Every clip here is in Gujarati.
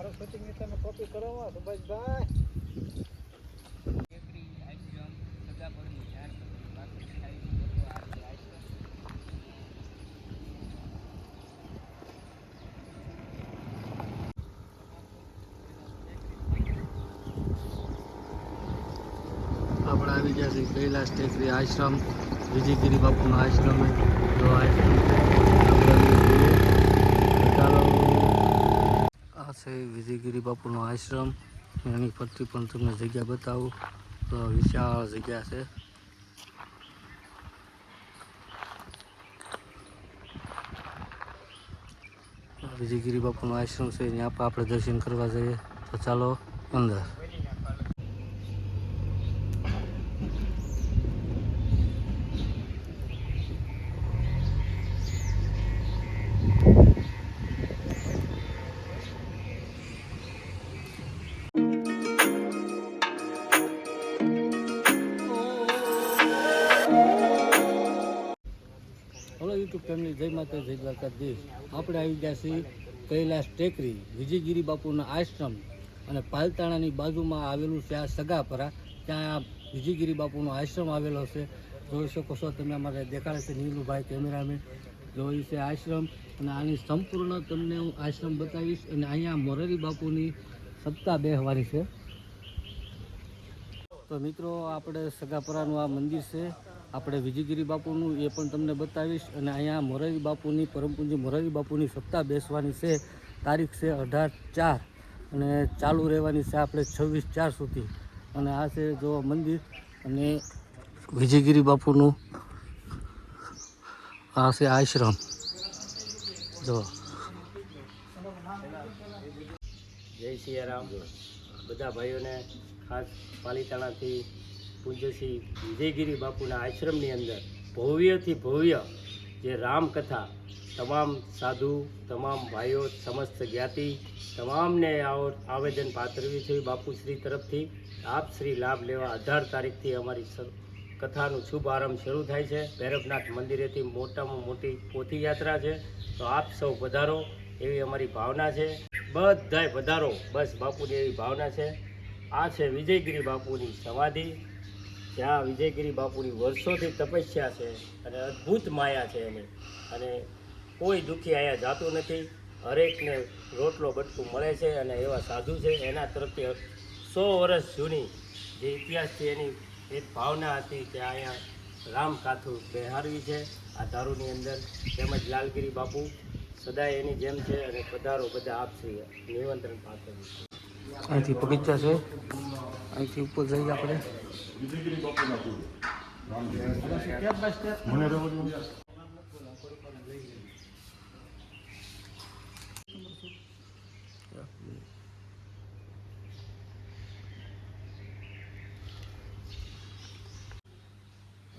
મારો સેટિંગ ની તમે કોપી કરાવો સુભાષભાઈ. આપણે આવી ગયા છીએ કૈલાસ ટેકરી આશ્રમ, વિજયગીરી બાપુનો આશ્રમ. જો આશ્રમ છે ચાલો, આ છે વિજયગીરી બાપુનો આશ્રમ. એની પરથી પણ તમને જગ્યા બતાવું તો વિશાળ જગ્યા છે. વિજયગીરી બાપુનો આશ્રમ છે, ત્યાં પણ આપણે દર્શન કરવા જઈએ. તો ચાલો અંદર. હલો યુટ્યુબ ફેમિલી, જય માતા જય દ્વારકાધીશ. આપણે આવી ગયા છીએ કૈલાસ ટેકરી, વિજયગીરી બાપુના આશ્રમ અને પાલતાણાની બાજુમાં આવેલું છે આ સગાપરા. ત્યાં વિજયગીરી બાપુનો આશ્રમ આવેલો છે. જોઈ શકો છો તમે, અમારે દેખાડે છે નીલુભાઈ કેમેરામેન. જોઈ છે આશ્રમ, અને આની સંપૂર્ણ તમને હું આશ્રમ બતાવીશ. અને અહીંયા મોરારી બાપુની સપ્તાહ બેહવાની છે. તો મિત્રો, આપણે સગાપરાનું આ મંદિર છે, આપણે વિજયગીરી બાપુનું, એ પણ તમને બતાવીશ. અને અહીંયા મોરારી બાપુની, પરમ પૂજ્ય મોરારી બાપુની સપ્તાહ બેસવાની છે. તારીખ છે 18/4 અને ચાલુ રહેવાની છે આપણે 26/4 સુધી. અને આ છે જો મંદિર, અને વિજયગીરી બાપુનું આ છે આશ્રમ. જો જય સિયારામ બધા ભાઈઓને. ખાસ પાલીતાણાથી પૂજ્ય શ્રી વિજયગીરી બાપુના આશ્રમની અંદર ભવ્યથી ભવ્ય જે રામકથા, તમામ સાધુ, તમામ ભાઈઓ, સમસ્ત જ્ઞાતિ તમામને આવેદન પાઠવ્યું છે બાપુશ્રી તરફથી. આપ શ્રી લાભ લેવા 18 તારીખથી અમારી કથાનું શુભ આરંભ શરૂ થાય છે. ભૈરવનાથ મંદિરેથી મોટામાં મોટી પોથી યાત્રા છે. તો આપ સૌ પધારો એવી અમારી ભાવના છે. બધાય પધારો, બસ બાપુની એવી ભાવના છે. આ છે વિજયગીરી બાપુની સમાધિ, જ્યાં વિજયગીરી બાપુની વર્ષોથી તપસ્યા છે અને અદ્ભુત માયા છે એની. અને કોઈ દુઃખી અહીંયા જાતું નથી, હરેકને રોટલો બટકું મળે છે. અને એવા સાધુ છે, એના તરફથી 100 વર્ષ જૂની જે ઇતિહાસથી એની એક ભાવના હતી કે અહીંયા રામકાથું બેહારવી છે આ ધારુની અંદર. તેમજ લાલગીરી બાપુ સદાય એની જેમ છે. અને પધારો બધા આપશ્રી નિમંત્રણ પાઠવ્યું છે. અહીંથી બગીચા છે, અહીંથી ઉપર જઈએ આપણે.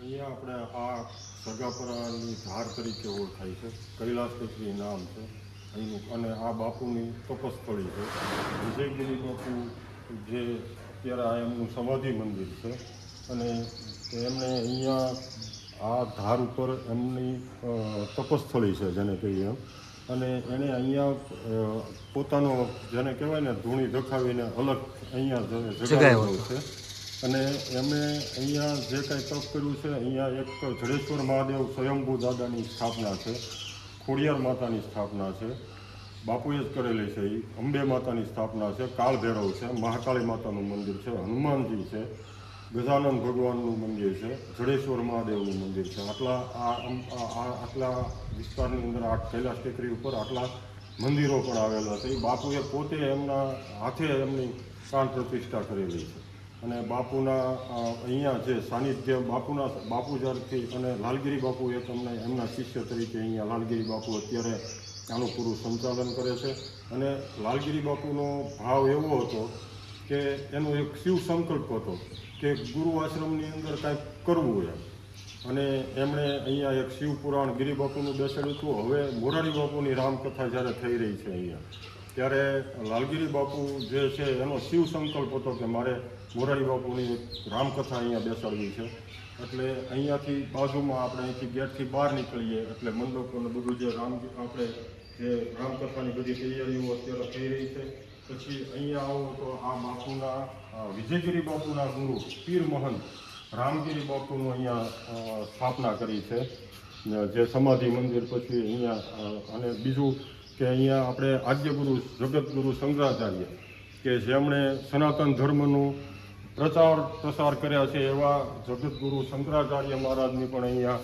અહીંયા આપણે આ સગાપરાની ધાર તરીકે ઓળખાય છે. કૈલાસ ટેકરી નામ છે અહીંનું. અને આ બાપુની તપસ્થળી છે. વિજયગીરી બાપુ જે અત્યારે આ એમનું સમાધિ મંદિર છે. અને એમને અહીંયા આ ધાર ઉપર એમની તપસ્થળી છે જેને કહીએ એમ. અને એણે અહીંયા પોતાનો જેને કહેવાય ને ધૂણી ધખાવીને અલગ અહીંયા જગાવેલો છે. અને એમણે અહીંયા જે કાંઈ તપ કર્યું છે, અહીંયા એક જડેશ્વર મહાદેવ સ્વયંભૂ દાદાની સ્થાપના છે, ખોડિયાર માતાની સ્થાપના છે, બાપુએ જ કરેલી છે. એ અંબે માતાની સ્થાપના છે, કાળ ભૈરવ છે, મહાકાળી માતાનું મંદિર છે, હનુમાનજી છે, ગજાનંદ ભગવાનનું મંદિર છે, જડેશ્વર મહાદેવનું મંદિર છે. આટલા વિસ્તારની અંદર આ કૈલાસ ટેકરી ઉપર આટલા મંદિરો પણ આવેલા છે. બાપુએ પોતે એમના હાથે એમની પ્રાણ પ્રતિષ્ઠા કરેલી છે. અને બાપુના અહીંયા જે સાનિધ્ય બાપુ જ્યારથી, અને લાલગીરી બાપુ એક અમને એમના શિષ્ય તરીકે અહીંયા લાલગીરી બાપુ અત્યારે આનું પૂરું સંચાલન કરે છે. અને લાલગીરી બાપુનો ભાવ એવો હતો કે એનો એક શિવ સંકલ્પ હતો કે ગુરુ આશ્રમની અંદર કાંઈક કરવું એમ. અને એમણે અહીંયા એક શિવ પુરાણ ગિરી બાપુનું બેસાડ્યું હતું. હવે મોરારી બાપુની રામકથા જ્યારે થઈ રહી છે અહીંયા, ત્યારે લાલગીરી બાપુ જે છે એનો શિવ સંકલ્પ હતો કે મારે મોરારી બાપુની રામકથા અહીંયા બેસાડવી છે. એટલે અહીંયાથી બાજુમાં આપણે અહીંથી ગેટથી બહાર નીકળીએ એટલે મંડપોને બધું જે આપણે જે રામકથાની બધી તૈયારીઓ અત્યારે થઈ રહી છે. પછી અહીંયા આવો તો આ બાપુના વિજયગીરી બાપુના ગુરુ પીર મહંત રામગીરી બાપુનું અહીંયા સ્થાપના કરી છે, જે સમાધિ મંદિર. પછી અહીંયા અને બીજું કે અહીંયા આપણે આદ્યગુરુ જગતગુરુ શંકરાચાર્ય કે જેમણે સનાતન ધર્મનું પ્રસાર કર્યા છે એવા જગતગુરુ શંકરાચાર્ય મહારાજની પણ અહીંયા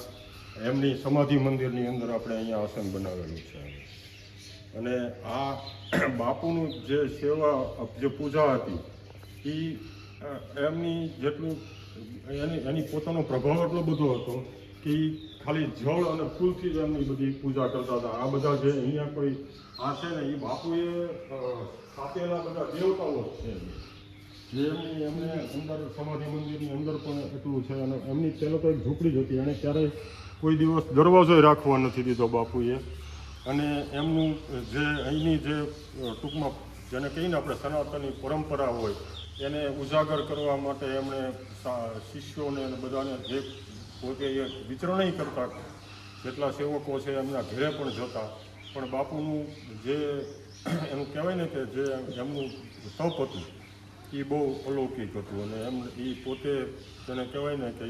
એમની સમાધિ મંદિરની અંદર આપણે અહીંયા આસન બનાવેલું છે. અને આ બાપુનું જે સેવા જે પૂજા હતી એ એમની જેટલું એની પોતાનો પ્રભાવ એટલો બધો હતો કે ખાલી જળ અને ફૂલથી જ એમની બધી પૂજા કરતા હતા. આ બધા જે અહીંયા કોઈ આ છે ને એ બાપુએ સ્થાપેલા બધા દેવતાઓ છે, જે એમને અંદર સમાધિ મંદિરની અંદર પણ એટલું છે. અને એમની પહેલાં તો એક ઝૂંપડી જ હતી, એણે ક્યારેય કોઈ દિવસ દરવાજો રાખવા નથી દીધો બાપુએ. અને એમનું જે અહીંની જે ટૂંકમાં જેને કહીને આપણે સનાતનની પરંપરા હોય એને ઉજાગર કરવા માટે એમણે શિષ્યોને અને બધાને જે પોતે એ વિચરણય કરતા, જેટલા સેવકો છે એમના ઘરે પણ જતા. પણ બાપુનું જે એનું કહેવાય ને કે જે એમનું તપ હતું એ બહુ અલૌકિક હતું. અને એ પોતે તેને કહેવાય ને કે એ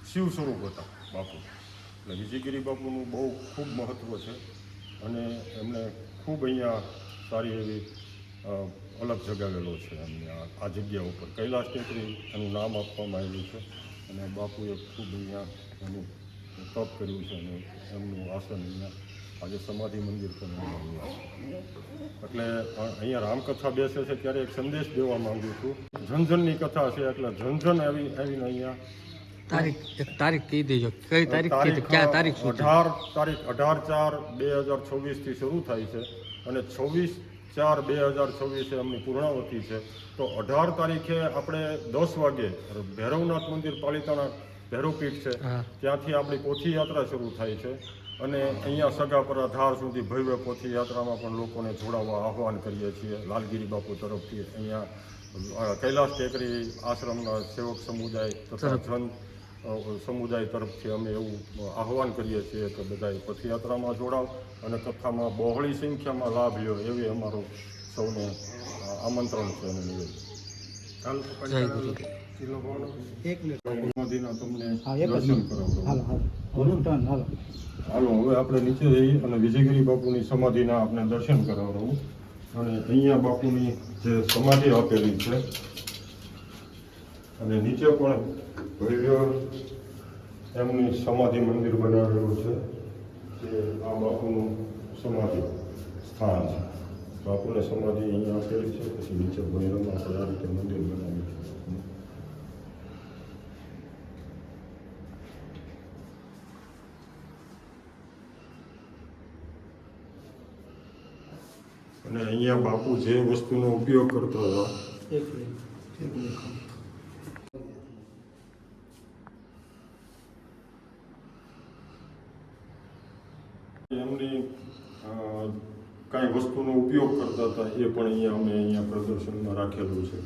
શિવ સ્વરૂપ હતા બાપુ. એટલે વિજયગીરી બાપુનું બહુ ખૂબ મહત્ત્વ છે અને એમણે ખૂબ અહીંયા સારી એવી અલગ જગાવેલો છે એમને આ જગ્યા ઉપર. કૈલાસ ટેકરી એનું નામ આપવામાં આવ્યું છે અને બાપુએ ખૂબ અહીંયા એનું તપ કર્યું છે અને એમનું આસન અહીંયા આજે સમાધિ મંદિર પણ બનાવ્યું છે. એટલે અહીંયા રામકથા બેસે છે ત્યારે એક સંદેશ દેવા માંગુ છું. ઝનઝનની કથા છે એટલે ઝનઝન આવીને અહીંયા તારીખ કહી દેજો, કઈ તારીખ, ક્યાં તારીખ શું? 18/4/2026 શરૂ થાય છે અને 26/4/2026 એમની પૂર્ણાવતી છે. તો 18 તારીખે આપણે 10 વાગે ભૈરવનાથ મંદિર પાલિતાણા ભૈરવપીઠ છે ત્યાંથી આપણી પોથી યાત્રા શરૂ થાય છે. અને અહીંયા સગાપરા ધાર સુધી ભવ્ય પોથી યાત્રામાં પણ લોકોને જોડાવા આહવાન કરીએ છીએ લાલગીરી બાપુ તરફથી. અહીંયા કૈલાસ ટેકરી આશ્રમના સેવક સમુદાય તથા જન સમુદાય તરફથી અમે એવું આહવાન કરીએ છીએ કે બધાએ પથયાત્રામાં જોડાવ અને કથામાં બહોળી સંખ્યામાં લાભ લ્યો એવી અમારું સૌને આમંત્રણ છે અને નિવેદન. હાલો હવે આપણે નીચે જઈએ અને વિજયગીરી બાપુની સમાધિના આપણે દર્શન કરાવવું. અને અહીંયા બાપુની જે સમાધિ આપેલી છે અને નીચે પણ ભવ્ય એમની સમાધિ મંદિર બનાવેલું છે, જે આ બાપુનું સમાધિ સ્થાન છે. બાપુને સમાધિ અહીંયા આપેલી છે. પછી નીચે ભૈરવમાં આપણે આ રીતે મંદિર બનાવ્યું છે. અને અહીંયા બાપુ જે વસ્તુનો ઉપયોગ કરતા હતા એમની કાંઈ વસ્તુનો ઉપયોગ કરતા હતા એ પણ અહીંયા અમે અહીંયા પ્રદર્શનમાં રાખેલું છે,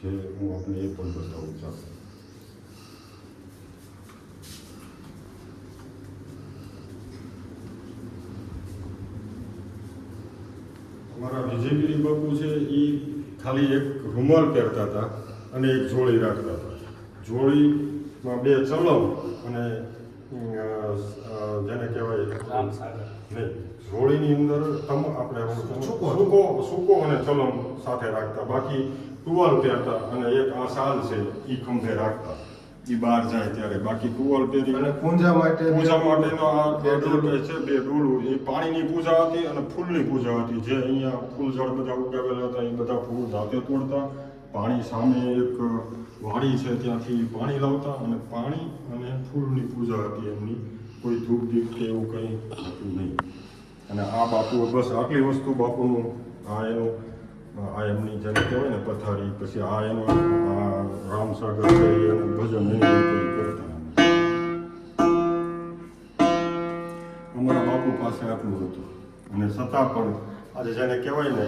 જે હું આપને એ પણ બતાવું છું. અમારા વિજયગીરી બાપુ છે એ ખાલી એક રૂમાલ પહેરતા હતા અને એક જોડી રાખતા હતા. જોડીમાં 2 ચલમ અને જેને કહેવાય નહીં, જોડીની અંદર આપણે સૂકો અને ચલમ સાથે રાખતા. બાકી ટુવાલ પહેરતા અને એક આ શાલ છે એ ખંભે રાખતા એ બહાર જાય ત્યારે. બાકી ટુવાલ પહેરી અને પૂજા માટેનો આ બે ડોલું છે, 2 ડોલું એ પાણીની પૂજા હતી અને ફૂલની પૂજા હતી. જે અહીંયા ફૂલ ઝાડ બધા ઉગાવેલા હતા એ બધા ફૂલ જાતે તોડતા. પાણી સામે એક વાડી છે ત્યાંથી પાણી લાવતા અને પાણી અને ફૂલની પૂજા હતી એમની. કોઈ ધૂપ દીપ કે એવું કંઈ હતું નહીં. અને આ બાપુ બસ આટલી વસ્તુ બાપુનું એનું એમની જેને કહેવાય ને પથારી. પછી એનો રામસાગર છે એનું ભજન એની રીતે કરતા. અમારા બાપુ પાસે આટલું હતું અને છતાં પણ આજે જેને કહેવાય ને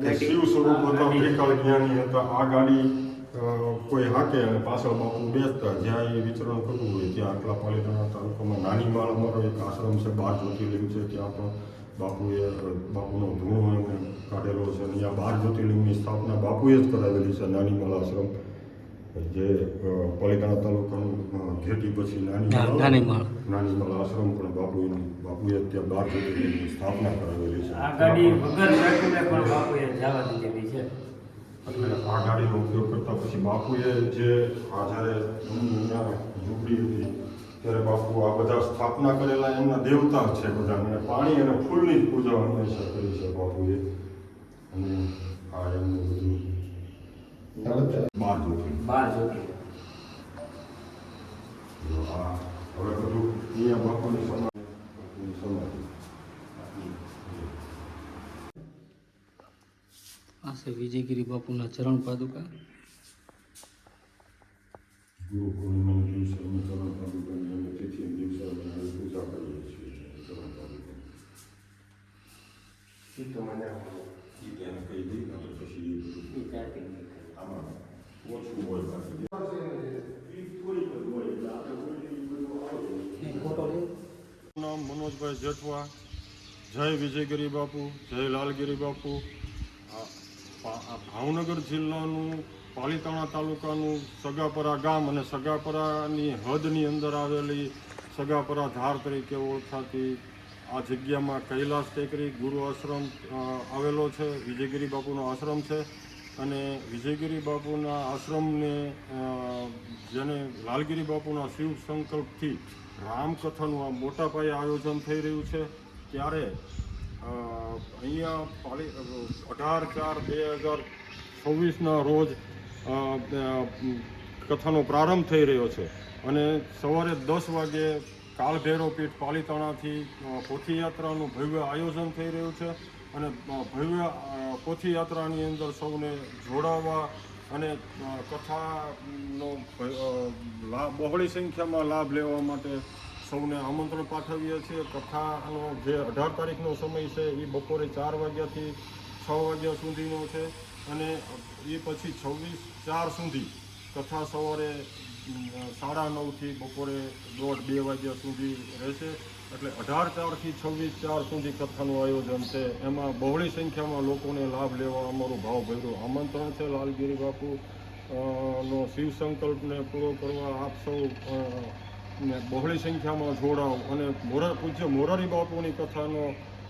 કે શિવ સ્વરૂપ હતા, ત્રિકાળ જ્ઞાની હતા. આ ગાડી કોઈ હાકે અને પાછળ બાપુ બેસતા. જ્યાં એ વિચરણ કરવું હોય ત્યાં આટલા પાલિતાણા તાલુકામાં નાની માળ અમારો એક આશ્રમ છે, 12 જ્યોતિર્લિંગ છે, ત્યાં પણ બાપુનો ધૂણો એમને કાઢેલો છે. અને આ 12 જ્યોતિર્લિંગની સ્થાપના બાપુએ જ કરાવેલી છે. નાનીમલ આશ્રમ જે પાલીતાણા તાલુકાનું ઘેટી પછી નાનીમલ આશ્રમ પણ બાપુએ ત્યાં 12 જ્યોતિર્લિંગની સ્થાપના કરાવેલી છે. આ ગાડી વગર પેટ્રોલે પણ બાપુએ જવા દીધેલી છે. એટલે આ ગાડીનો ઉપયોગ કરતા પછી બાપુએ જે આ જ્યારે ઝૂંપડી હતી ત્યારે બાપુ આ બધા સ્થાપના કરેલા એમના દેવતા છે બધા, અને પાણી અને ફૂલની જ પૂજા હંમેશા કરી છે બાપુએ. અને આ એમનું બધું 12 જ્યોતિર્લિંગ. આ હવે બધું અહીંયા બાપુની સમાધિ. આ છે વિજયગીરી બાપુના ચરણ પાદુકા. ગુરુ પૂર્ણિમાના દિવસે અમે ચરણ પાદુકાની અમે તિથિ દિવસે અમે પૂજા કરીએ છીએ. ચરણ પાદુકા એ તો મને એને કહી દઈ ને પછી આમાં ઓછું હોય બાકી નામ મનોજભાઈ જેઠવા. જય વિજયગીરી બાપુ, જય લાલગીરી બાપુ. ભાવનગર જિલ્લાનું પાલીતાણા તાલુકાનું સગાપરા ગામ અને સગાપરાની હદની અંદર આવેલી સગાપરા ધાર તરીકે ઓળખાતી આ જગ્યામાં કૈલાસ ટેકરી ગુરુ આશ્રમ આવેલો છે. વિજયગીરી બાપુનો આશ્રમ છે. અને વિજયગીરી બાપુના આશ્રમને જેને લાલગીરી બાપુના શિવ સંકલ્પથી રામકથાનું આ મોટા પાયે આયોજન થઈ રહ્યું છે. ત્યારે અહીંયા 18/4/2024ના રોજ કથાનો પ્રારંભ થઈ રહ્યો છે. અને સવારે 10 વાગે કાળભૈરવ પીઠ પાલીતાણાથી પોથીયાત્રાનું ભવ્ય આયોજન થઈ રહ્યું છે. અને ભવ્ય પોથીયાત્રાની અંદર સૌને જોડાવા અને કથાનો બહોળી સંખ્યામાં લાભ લેવા માટે સૌને આમંત્રણ પાઠવીએ છીએ. કથાનો જે 18 તારીખનો સમય છે એ બપોરે 4 વાગ્યાથી 6 વાગ્યા સુધીનો છે. અને એ પછી 26/4 સુધી કથા સવારે 9:30થી બપોરે 1:30-2 વાગ્યા સુધી રહેશે. એટલે 18/4થી 26/4 સુધી કથાનું આયોજન છે. એમાં બહોળી સંખ્યામાં લોકોને લાભ લેવા અમારું ભાવભર્યું આમંત્રણ છે. લાલગીરી બાપુ નો શિવ સંકલ્પને પૂરો કરવા આપ સૌ બહોળી સંખ્યામાં જોડાવ અને પૂજ્ય મોરારી બાપુની કથાનો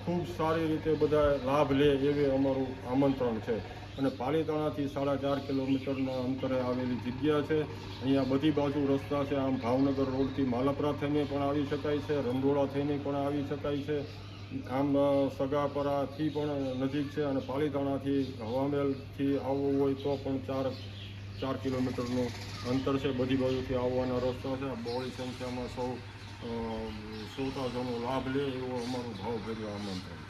ખૂબ સારી રીતે બધા લાભ લે એવી અમારું આમંત્રણ છે. અને પાલીતાણાથી 4.5 કિલોમીટરના અંતરે આવેલી જગ્યા છે. અહીંયા બધી બાજુ રસ્તા છે. આમ ભાવનગર રોડથી માલપરા થઈને પણ આવી શકાય છે, રંડોળા થઈને પણ આવી શકાય છે. આમ સગાપરાથી પણ નજીક છે. અને પાલીતાણાથી હવામેલથી આવવું હોય તો પણ 4 કિલોમીટરનું અંતર છે. બધી બાજુથી આવવાના રસ્તા છે. બહોળી સંખ્યામાં સૌ શ્રોતાજનો લાભ લે એવો અમારું ભાવભર્યું આમંત્રણ.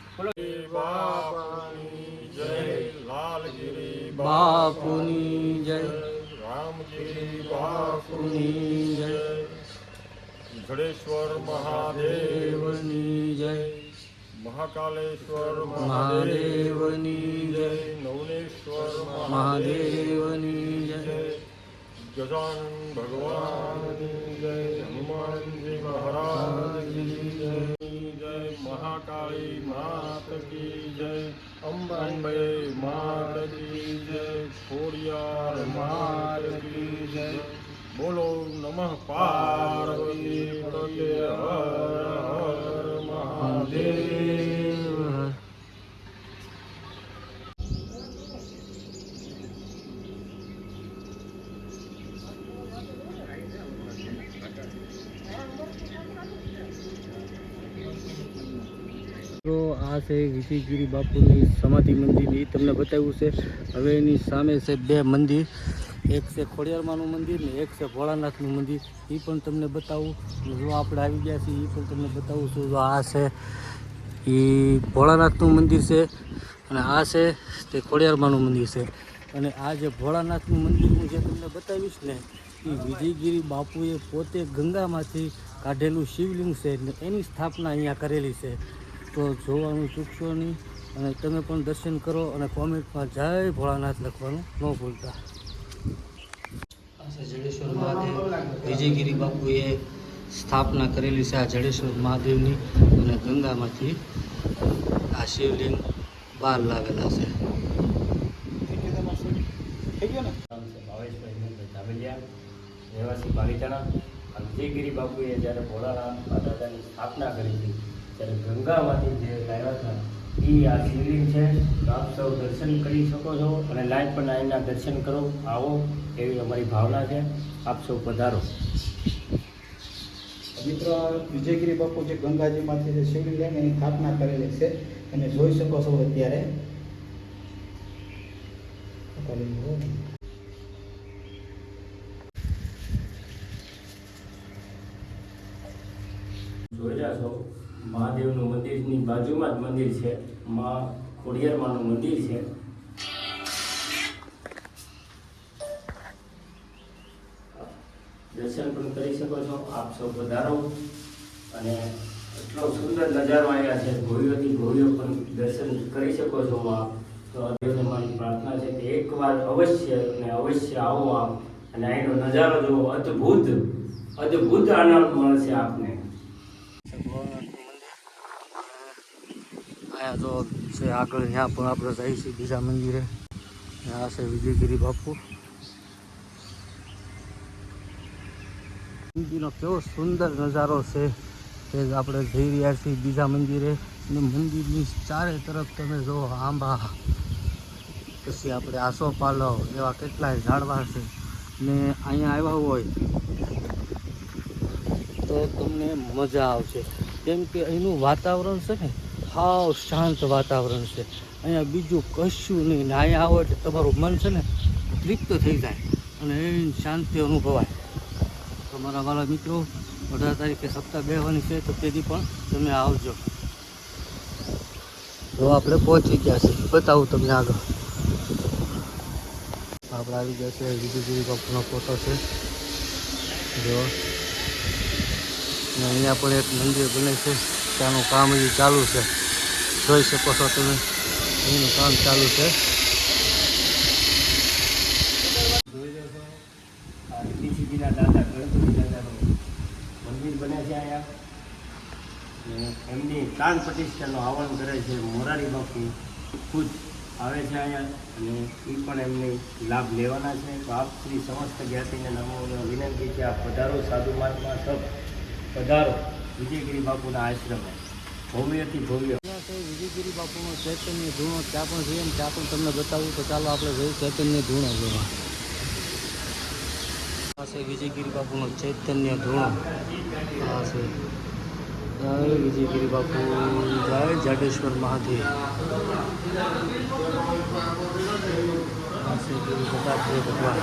લાલગીરી બાપુની જય, રામગીરી બાપુની જય, જડેશ્વર મહાદેવની જય, મહાકાલેશ્વર મહાદેવની જય, નવનેશ્વર મહાદેવની જય, ગજાનન ભગવાનની જય, હનુમાનજી મહારાજની જય, મહાકાળી માત કી જય, અંબે માત કી જય, ખોડિયાર માત કી જય. બોલો નમઃ પાર્વતી પતે હર હર મહાદેવ. આ છે વિજયગીરી બાપુની સમાધિ મંદિર, એ તમને બતાવ્યું છે. હવે એની સામે છે 2 મંદિર, એક છે ખોડિયારમાંનું મંદિર ને એક છે ભોળાનાથનું મંદિર. એ પણ તમને બતાવું. જો આપણે આવી ગયા છીએ એ પણ તમને બતાવું છું. જો આ છે એ ભોળાનાથનું મંદિર છે અને આ છે તે ખોડિયારમાંનું મંદિર છે. અને આ જે ભોળાનાથનું મંદિર હું જે તમને બતાવીશ ને એ વિજયગીરી બાપુએ પોતે ગંગામાંથી કાઢેલું શિવલિંગ છે ને એની સ્થાપના અહીંયા કરેલી છે. તો જોવાનું ચૂકશો નહીં અને તમે પણ દર્શન કરો અને કોમેન્ટમાં જય ભોળાનાથ લખવાનું ન ભૂલતા. આ છે જડેશ્વર મહાદેવ, વિજયગીરી બાપુએ સ્થાપના કરેલી છે આ જડેશ્વર મહાદેવની. અને ગંગામાંથી આ શિવલિંગ બહાર લાવેલા છે. થઈ ગયો ને? નામ છે ભાવેશભાઈ હિંમતભાઈ ધામેલિયા, રહેવાસી પાલીતાણા. આ વિજયગીરી બાપુએ જ્યારે ભોળાનાથ દાદાની સ્થાપના કરી હતી ત્યારે ગંગામાંથી જે લાવ્યા હતા એ આ શિવલિંગ છે. તો આપ સૌ દર્શન કરી શકો છો અને લાઈવ પણ અહીંના દર્શન કરો, આવો એવી અમારી ભાવના છે. આપ સૌ પધારો. મિત્રો, વિજયગીરી બાપુ જે ગંગાજીમાંથી જે શિવલિંગ લઈને એની સ્થાપના કરેલી છે તમે જોઈ શકો છો અત્યારે. જોઈ રહ્યા છો મહાદેવનું મંદિરની બાજુમાં જ મંદિર છે. મા ખોડિયારમાંનું મંદિર છે. દર્શન પણ કરી શકો છો, આપ સૌ પધારો. અને એટલો સુંદર નજારો આવ્યા છે, ભવ્યોથી ભવ્ય પણ દર્શન કરી શકો છો આપ. તો અત્યારે મારી પ્રાર્થના છે કે એકવાર અવશ્ય અને અવશ્ય આવો આપ અને અહીંનો નજારો જુઓ. અદ્ભુત અદ્ભુત આનંદ મળશે આપને. અહીંયા તો છે આગળ, ત્યાં પણ આપણે જઈએ છીએ બીજા મંદિરે. આ છે વિજયગીરી બાપુ. મંદિરનો કેવો સુંદર નજારો છે તે જ આપણે જઈ રહ્યા છીએ બીજા મંદિરે. અને મંદિરની ચારે તરફ તમે જો આંબા, પછી આપણે આસોપાલવ એવા કેટલાય ઝાડવા છે. ને અહીંયા આવ્યા હોય તો તમને મજા આવશે, કેમ કે અહીંનું વાતાવરણ છે ને હાવ શાંત વાતાવરણ છે. અહીંયા બીજું કશું નહીં. ને અહીંયા આવો એટલે તમારું મન છે ને તૃપ્ત થઈ જાય અને એની શાંતિ અનુભવાય. તો મારા વાલા મિત્રો, 18 તારીખે સપ્તાહ બેહવાની છે, તો તેથી પણ તમે આવજો. તો આપણે પહોંચી ગયા છીએ, બતાવું તમને આગળ. આપણે આવી ગયા છે, વિજયગીરી બાપુનો ફોટો છે જો. અને અહીંયા પણ એક મંદિર બને છે, ત્યાંનું કામ હજી ચાલુ છે. જોઈ શકો છો તમે, એનું કામ ચાલુ છે. રીતિસિદ્ધિના દાદા ગણપતિ દાદાનું મંદિર બને છે અહીંયા. અને એમની પ્રાણ પ્રતિષ્ઠાનું આહવાન કરે છે મોરારી બાપુ ખુદ આવે છે અહીંયા, અને એ પણ એમને લાભ લેવાના છે. તો આપ શ્રી સમસ્ત જ્ઞાતિને નમો વિનંતી છે, આપ પધારો, સાધુ મહાત્મા સબ પધારો વિજયગીરી બાપુના આશ્રમે. ભવ્યથી ભવ્ય છે વિજયગીરી બાપુનો ચૈતન્ય ધૂણો. ત્યાં પણ જોઈએ ને ત્યાં પણ તમને બતાવું. તો ચાલો આપણે જઈએ ચૈતન્ય ધૂણો જોવા. આ છે વિજયગીરી બાપુનો ચૈતન્ય ધૂણો. આ છે જય વિજયગીરી બાપુ, જય જાડેશ્વર મહાદેવ. આ છે ગુરુ દત્તાત્રેય ભગવાન.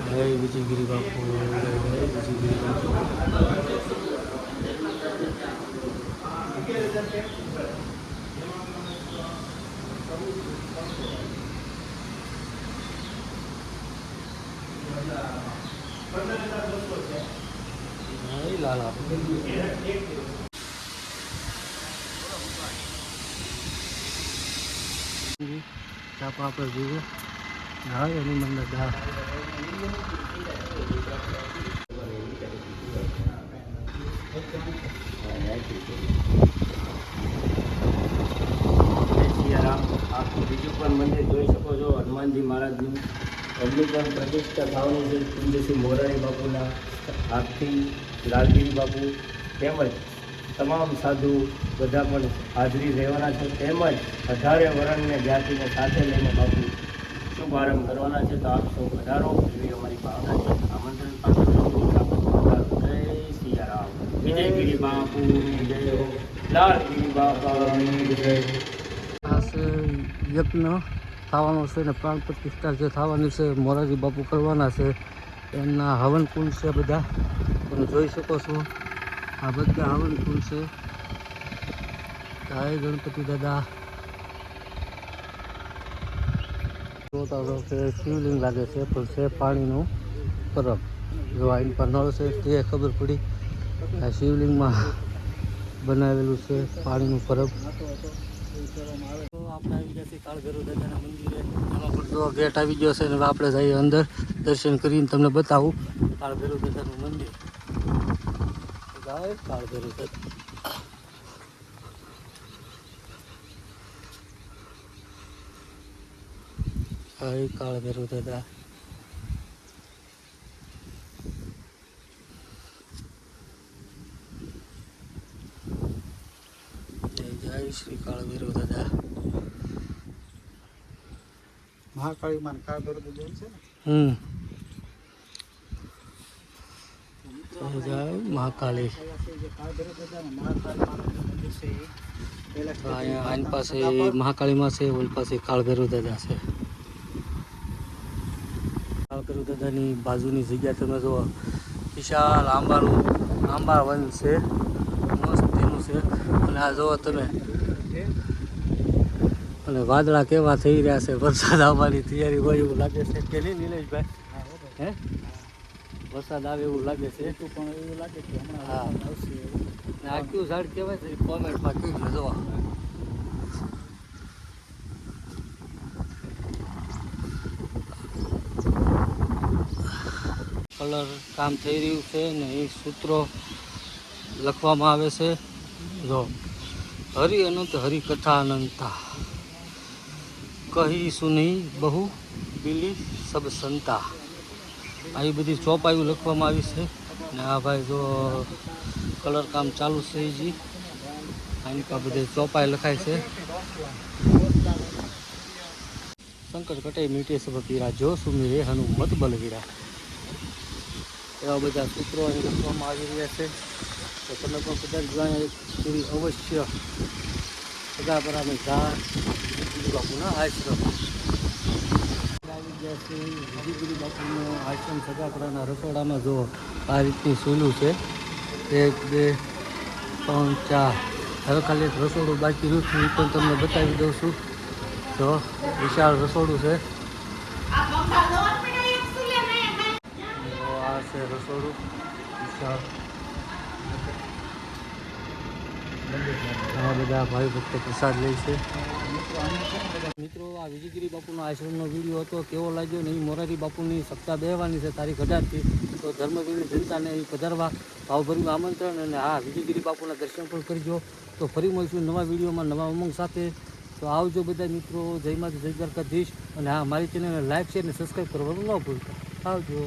જય વિજયગીરી બાપુ, જય વિજયગીરી બાપુ. જય લાલા. ત્યાં પણ આપણે જોઈએ. હા, એની મને સિયારામ. આપ બીજું પણ મંદિર જોઈ શકો છો, હનુમાનજી મહારાજનું. એમની પણ પ્રતિષ્ઠા થવાની છે પૂજ્ય મોરારી બાપુના હાથથી. લાલગીરી બાપુ તેમજ તમામ સાધુ બધા પણ હાજરી રહેવાના છે. તેમજ 18 વર્ણને જ્ઞાતિને સાથે લઈને બાપુ શુભારંભ કરવાના છે. તો આપ સૌ પધારો એવી અમારી ભાવના છે. આમંત્રણ પાત્ર જય સિયારામ. વિજયગીરી બાપુ જય હો, લાલગીરી બાપાની જય. આ છે યજ્ઞ થવાનો છે ને પ્રાણ પ્રતિષ્ઠા જે થવાની છે, મોરારી બાપુ કરવાના છે. એમના હવન કુંડ છે બધા, તમે જોઈ શકો છો. આ બધા હવન કુંડ છે. જય ગણપતિ દાદા. જોતા રહો કે શિવલિંગ લાગે છે, પણ છે પાણીનું પરબ. જો આઈન પર નળ છે તે ખબર પડી. આ શિવલિંગમાં બનાવેલું છે પાણીનું પરબ. તો આપણે આવી ગયા છીએ કાળભૈરવ દાદાના મંદિરે. એમાં પણ જો ગેટ આવી ગયો છે અને હવે આપણે જઈએ અંદર દર્શન કરીને તમને બતાવું કાળભૈરવ દાદાનું મંદિર. જાય કાળભૈરવ દાદા. જય કાળભૈરવ દાદા. જય શ્રી કાળભૈરવ દાદા. મહાકાળી માં કાળભૈરવ દાદા છે ને. જય મહાકાળી. જે કાળભૈરવ દાદા ને મહાકાળી માનું મંદિર છે એ પહેલા અહીંયા આની પાસે મહાકાળીમાં છે, ઓલી પાસે કાળભૈરવ દાદા છે. કાળભૈરવ દાદાની બાજુની જગ્યા તમે જુઓ, વિશાળ આંબા વન છે, મસ્તીનું છે. અને આ જુઓ તમે, અને વાદળા કેવા થઈ રહ્યા છે, વરસાદ આવવાની તૈયારી હોય એવું લાગે છે કે નહીં નિલેશભાઈ? હે, વરસાદ આવે એવું લાગે છે. પણ એવું લાગે કે હમણાં હા. આવશે ને આ કયું ઝાડ કહેવાય છે કોમેન્ટમાં કહેજો. જોવા કલર કામ થઈ રહ્યું છે ને એ સૂત્રો લખવામાં આવે છે. જો હરિ અનંત હરિકથા અનંતા કહી સુની બહુ બિલી સબ સંતા. આવી બધી ચોપાઈઓ લખવામાં આવી છે. ને આ ભાઈ જો કલર કામ ચાલુ છે જી. આની કા બધે ચોપાઈ લખાય છે. શંકર કટે મીટે સબ પીરા જો સુમીરે હનુમત બલવીરા. એવા બધા સૂત્રો અહીં લખવામાં આવી રહ્યા છે. તો તમે પણ કદાચ જાણે એવી અવશ્ય સદાપરાની ધાર બાપુના આશ્રમ આવી ગયા છે. વિજયગીરી બાપુનો આશ્રમ સદાપરાના રસોડામાં જો આ રીતની સૂલું છે. 1 2 3 4. હવે ખાલી એક રસોડું બાકી રહ્યું છે, એ પણ તમને બતાવી દઉં છું. જો વિશાળ રસોડું છે. આ છે રસોડું વિશાળ. ઘણા બધા ભાઈ ભક્તો પ્રસાદ લે છે. મિત્રો, આ વિજયગીરી બાપુનો આશ્રમનો વિડીયો હતો. કેવો લાગ્યો નહીં? મોરારી બાપુની સપ્તાહ બેહવાની છે તારીખ 18થી. તો ધર્મવીરની જનતાને એ પધારવા ભાવભર્યું આમંત્રણ. અને હા, વિજયગીરી બાપુના દર્શન પણ કરજો. તો ફરી મળીશું નવા વિડીયોમાં નવા ઉમંગ સાથે. તો આવજો બધા મિત્રો. જય માતા, જય દ્વારકાધીશ. અને હા, મારી ચેનલને લાઈક, શેર અને સબસ્ક્રાઈબ કરવાનું ન ભૂલતા. આવજો.